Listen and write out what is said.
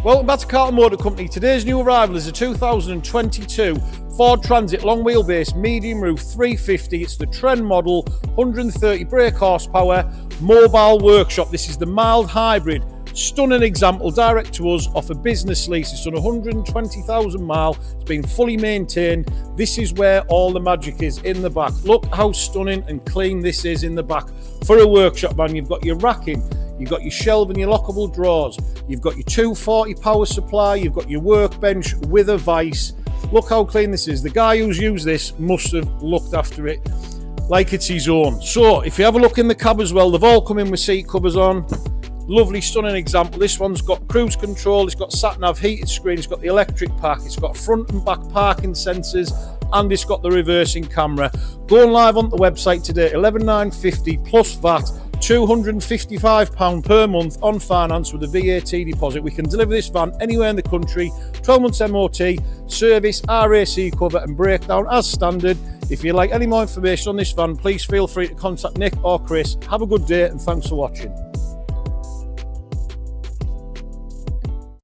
Welcome back to Carlton Motor Company. Today's new arrival is a 2022 Ford Transit long wheelbase medium roof 350. It's the trend model, 130 brake horsepower, mobile workshop. This is the mild hybrid. Stunning example, direct to us off a business lease. It's done 120,000 miles. It's been fully maintained. This is where all the magic is, in the back. Look how stunning and clean this is in the back. For a workshop van, you've got your racking, you've got your shelf and your lockable drawers, you've got your 240 power supply, you've got your workbench with a vice. Look how clean this is. The guy who's used this must have looked after it like it's his own. So if you have a look in the cab as well, they've all come in with seat covers on. Lovely, stunning example. This one's got cruise control, it's got sat-nav heated screen, it's got the electric pack, it's got front and back parking sensors, and it's got the reversing camera. Going live on the website today, 11,950 plus VAT, £255 per month on finance with a VAT deposit. We can deliver this van anywhere in the country, 12 months MOT, service, RAC cover and breakdown as standard. If you'd like any more information on this van, please feel free to contact Nick or Chris. Have a good day and thanks for watching.